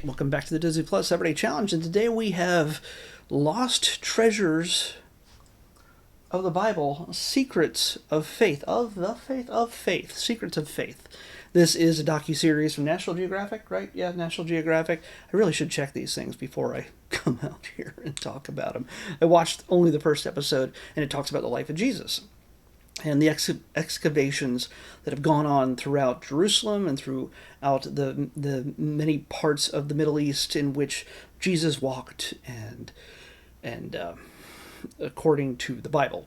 Welcome back to the Disney Plus Everyday Challenge, and today we have Lost Treasures of the Bible, Secrets of Faith, Secrets of Faith. This is a docu-series from National Geographic, right? Yeah, National Geographic. I really should check these things before I come out here and talk about them. I watched only the first episode, and it talks about the life of Jesus and the excavations that have gone on throughout Jerusalem and throughout the many parts of the Middle East in which Jesus walked, and according to the Bible.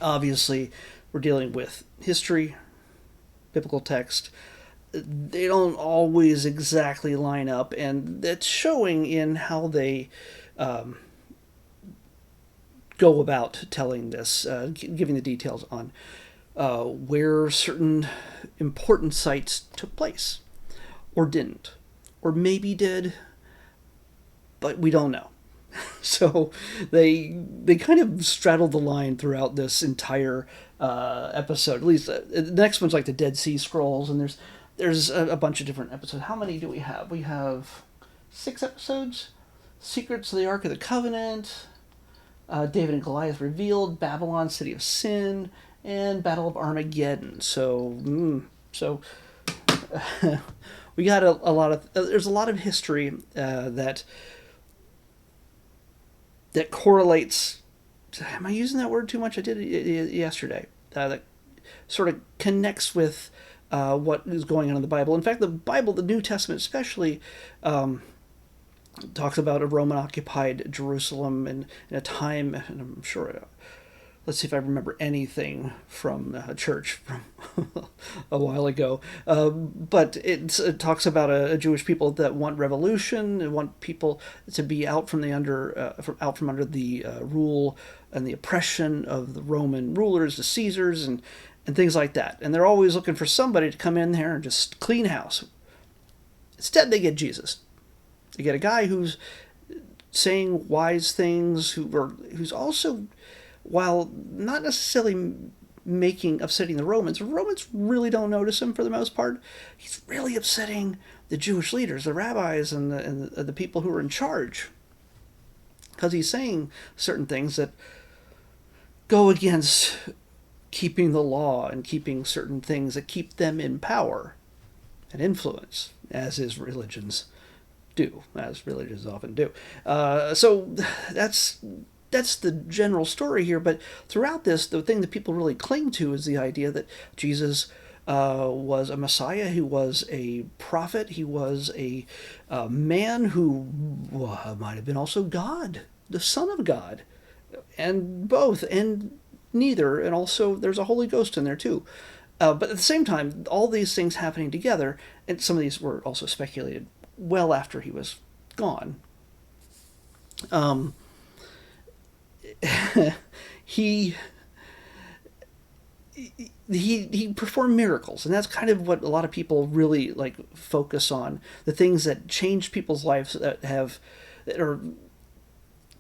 Obviously, we're dealing with history, biblical text. They don't always exactly line up, and that's showing in how they go about telling this, giving the details on where certain important sites took place, or didn't, or maybe did, but we don't know. So they kind of straddle the line throughout this entire episode. At least the next one's like the Dead Sea Scrolls, and there's a bunch of different episodes. How many do we have? We have 6 episodes. Secrets of the Ark of the Covenant, David and Goliath Revealed, Babylon, City of Sin, and Battle of Armageddon. So we got a lot of. There's a lot of history that correlates. Am I using that word too much? I did it yesterday. That sort of connects with what is going on in the Bible. In fact, the Bible, the New Testament especially, talks about a Roman-occupied Jerusalem and in a time, and I'm sure, let's see if I remember anything from a church from a while ago, but it talks about a Jewish people that want revolution, and want people to be out from under the rule and the oppression of the Roman rulers, the Caesars, and things like that. And they're always looking for somebody to come in there and just clean house. Instead, they get Jesus. You get a guy who's saying wise things, who's also, while not necessarily upsetting the Romans really don't notice him for the most part. He's really upsetting the Jewish leaders, the rabbis, and the people who are in charge, because he's saying certain things that go against keeping the law and keeping certain things that keep them in power and influence, as religions often do. So that's the general story here. But throughout this, the thing that people really cling to is the idea that Jesus was a Messiah. He was a prophet. He was a man who might have been also God, the Son of God, and both, and neither. And also there's a Holy Ghost in there too. But at the same time, all these things happening together, and some of these were also speculated well after he was gone. He performed miracles, and that's kind of what a lot of people really focus on, the things that change people's lives, that are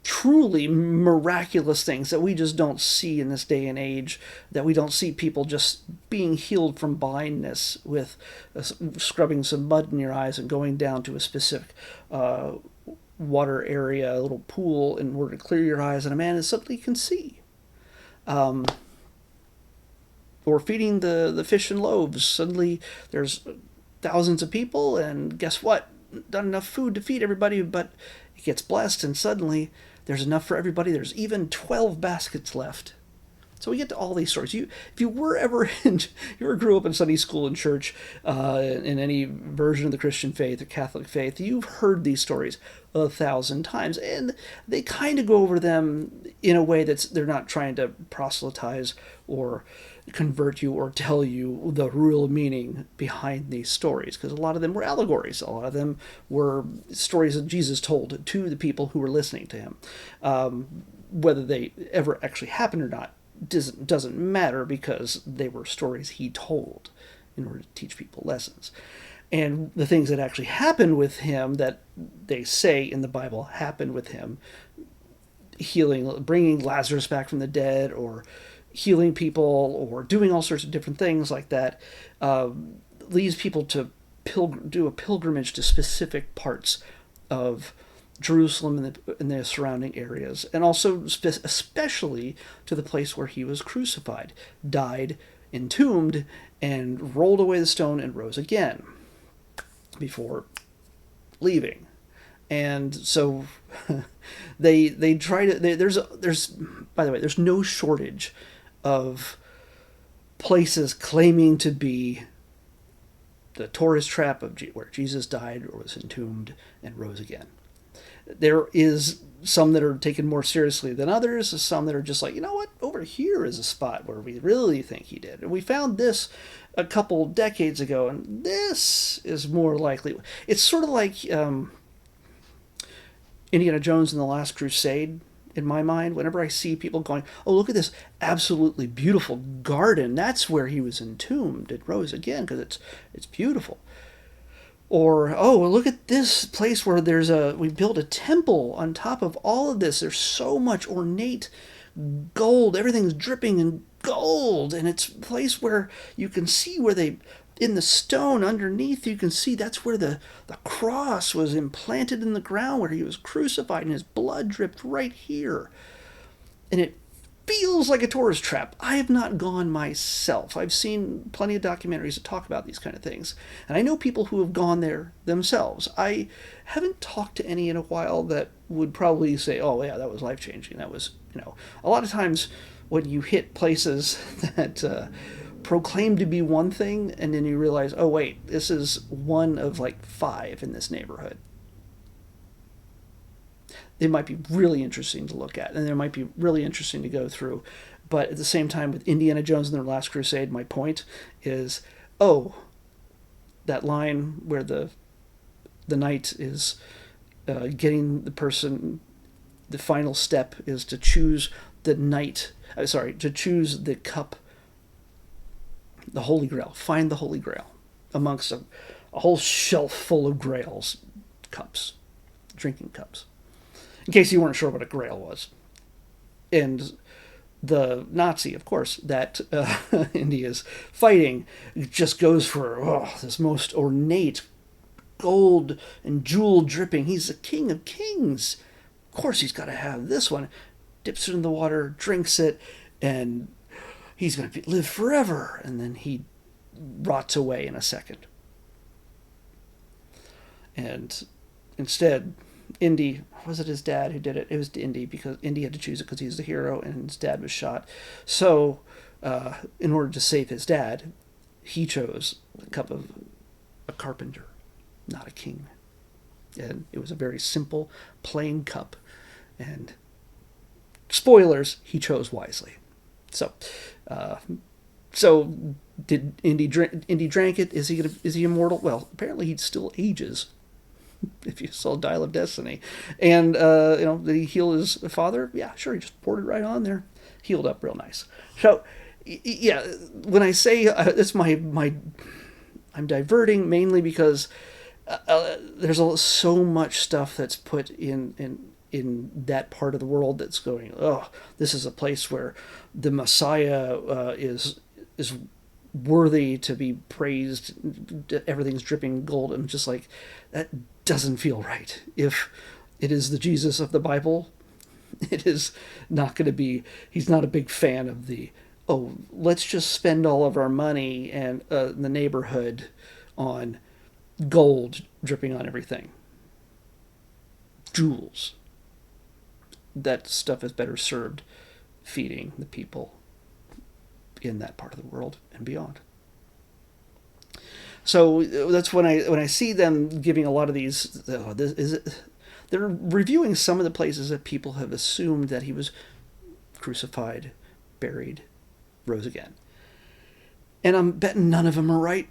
truly miraculous things that we just don't see in this day and age, that we don't see people just being healed from blindness with scrubbing some mud in your eyes and going down to a specific water area, a little pool, in order to clear your eyes, and a man suddenly can see. Or feeding the fish and loaves. Suddenly there's thousands of people, and guess what? Not enough food to feed everybody, but it gets blessed, and suddenly there's enough for everybody. There's even 12 baskets left. So we get to all these stories. If you ever grew up in Sunday school and church, in any version of the Christian faith or Catholic faith, you've heard these stories 1,000 times, and they kind of go over them in a way they're not trying to proselytize or convert you or tell you the real meaning behind these stories, because a lot of them were allegories. A lot of them were stories that Jesus told to the people who were listening to him. Whether they ever actually happened or not doesn't matter, because they were stories he told in order to teach people lessons. And the things that actually happened with him, that they say in the Bible happened with him, healing, bringing Lazarus back from the dead, or healing people, or doing all sorts of different things like that, leads people to do a pilgrimage to specific parts of Jerusalem and the surrounding areas, and also especially to the place where he was crucified, died, entombed, and rolled away the stone and rose again before leaving. And so they try to. There's by the way, there's no shortage of places claiming to be the tourist trap of where Jesus died or was entombed and rose again. There is some that are taken more seriously than others, some that are just like, you know what, over here is a spot where we really think he did. And we found this a couple decades ago, and this is more likely. It's sort of like Indiana Jones and the Last Crusade, in my mind. Whenever I see people going, oh, look at this absolutely beautiful garden, that's where he was entombed and rose again, because it's beautiful. Or, oh, look at this place where we built a temple on top of all of this. There's so much ornate gold. Everything's dripping in gold. And it's a place where you can see where in the stone underneath, you can see that's where the cross was implanted in the ground, where he was crucified, and his blood dripped right here. And it feels like a tourist trap. I have not gone myself. I've seen plenty of documentaries that talk about these kind of things. And I know people who have gone there themselves. I haven't talked to any in a while that would probably say, oh, yeah, that was life-changing. That was, a lot of times when you hit places that proclaim to be one thing, and then you realize, oh, wait, this is one of like 5 in this neighborhood. They might be really interesting to look at, and they might be really interesting to go through. But at the same time, with Indiana Jones and the Last Crusade, my point is, that line where the knight is getting the person, the final step is to choose to choose the cup, the Holy Grail, find the Holy Grail amongst a whole shelf full of grails, cups, drinking cups. In case you weren't sure what a grail was. And the Nazi, of course, that India's fighting just goes for this most ornate gold and jewel dripping. He's the king of kings. Of course he's got to have this one. Dips it in the water, drinks it, and he's going to live forever. And then he rots away in a second. And instead, Indy, was it his dad who did it? It was Indy, because Indy had to choose it because he's the hero and his dad was shot. So, in order to save his dad, he chose the cup of a carpenter, not a king. And it was a very simple, plain cup. And spoilers, he chose wisely. So did Indy drink? Indy drank it. Is he immortal? Well, apparently he still ages. If you saw Dial of Destiny. And, did he heal his father? Yeah, sure, he just poured it right on there. Healed up real nice. So, yeah, when I say it's I'm diverting mainly because there's so much stuff that's put in that part of the world that's going, this is a place where the Messiah is worthy to be praised. Everything's dripping gold. And just like, that doesn't feel right. If it is the Jesus of the Bible, it is not going to be, he's not a big fan of let's just spend all of our money and in the neighborhood on gold dripping on everything. Jewels. That stuff is better served feeding the people in that part of the world and beyond. So that's when I see them giving a lot of these. They're reviewing some of the places that people have assumed that he was crucified, buried, rose again, and I'm betting none of them are right.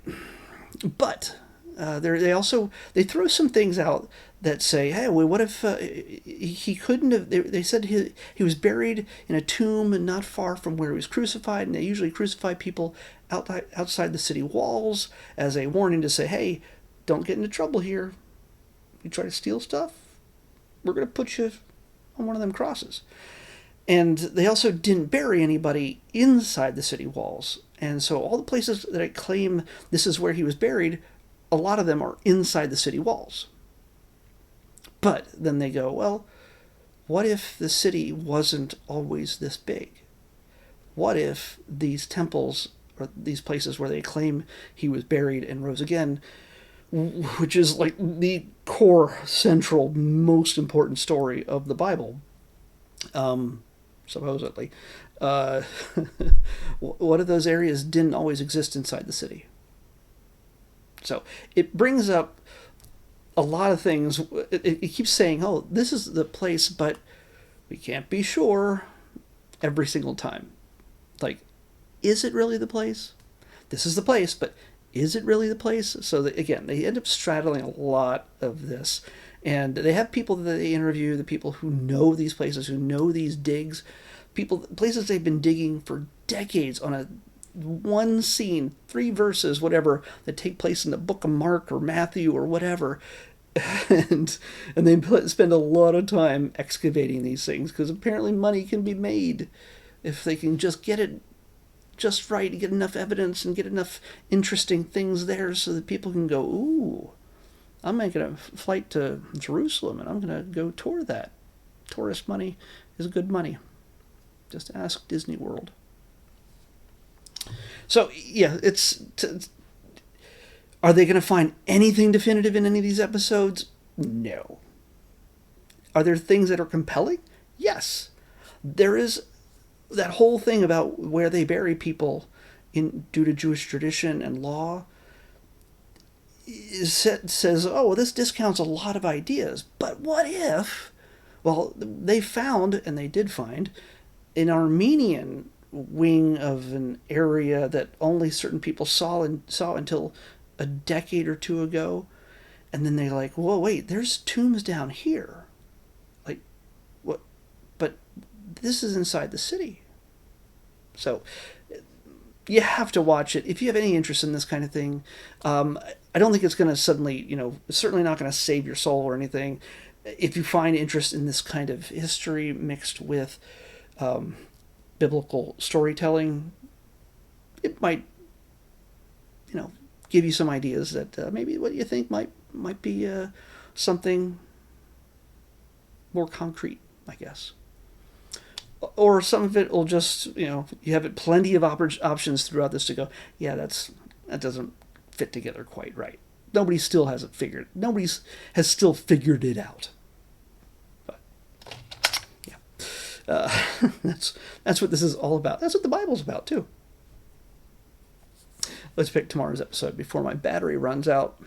But they throw some things out that say, hey, well, what if he couldn't have? They said he was buried in a tomb and not far from where he was crucified, and they usually crucify people outside the city walls as a warning to say, hey, don't get into trouble here. You try to steal stuff, we're going to put you on one of them crosses. And they also didn't bury anybody inside the city walls. And so all the places that I claim this is where he was buried, a lot of them are inside the city walls. But then they go, well, what if the city wasn't always this big? What if these temples, or these places where they claim he was buried and rose again, which is like the core, central, most important story of the Bible, supposedly, what if those areas didn't always exist inside the city? So it brings up a lot of things. It keeps saying, oh, this is the place, but we can't be sure every single time. Like, is it really the place? This is the place, but is it really the place? So that, again, they end up straddling a lot of this. And they have people that they interview, the people who know these places, who know these digs, places they've been digging for decades on a one scene, 3 verses, whatever, that take place in the book of Mark or Matthew or whatever. And they spend a lot of time excavating these things, because apparently money can be made if they can just get it just right, get enough evidence and get enough interesting things there so that people can go, ooh, I'm making a flight to Jerusalem and I'm going to go tour that. Tourist money is good money. Just ask Disney World. So, yeah, are they going to find anything definitive in any of these episodes? No. Are there things that are compelling? Yes. There is that whole thing about where they bury people due to Jewish tradition and law. Says, oh, this discounts a lot of ideas. But what if? Well, they found, and they did find, an Armenian wing of an area that only certain people saw until a decade or two ago, and then they're like, whoa, wait, there's tombs down here. Like, what? But this is inside the city. So you have to watch it if you have any interest in this kind of thing. I don't think it's going to suddenly, it's certainly not going to save your soul or anything. If you find interest in this kind of history mixed with biblical storytelling, it might, give you some ideas that maybe what you think might be something more concrete, I guess. Or some of it will just, you have plenty of options throughout this to go, yeah, that doesn't fit together quite right. Nobody has still figured it out. But yeah, that's what this is all about. That's what the Bible's about too. Let's pick tomorrow's episode before my battery runs out.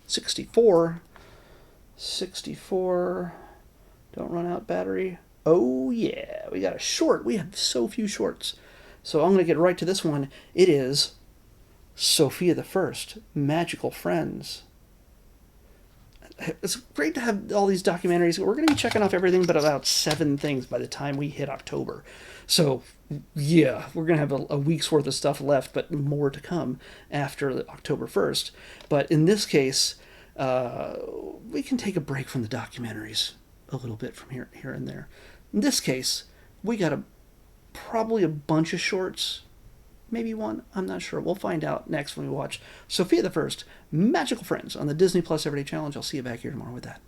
64. Don't run out battery. Oh yeah, we got a short. We have so few shorts. So I'm going to get right to this one. It is Sophia the First, Magical Friends. It's great to have all these documentaries. We're going to be checking off everything but about 7 things by the time we hit October. So, yeah, we're going to have a week's worth of stuff left, but more to come after October 1st. But in this case, we can take a break from the documentaries a little bit from here and there. In this case, we got probably a bunch of shorts. Maybe one. I'm not sure. We'll find out next when we watch Sophia the First, Magical Friends on the Disney Plus Everyday Challenge. I'll see you back here tomorrow with that.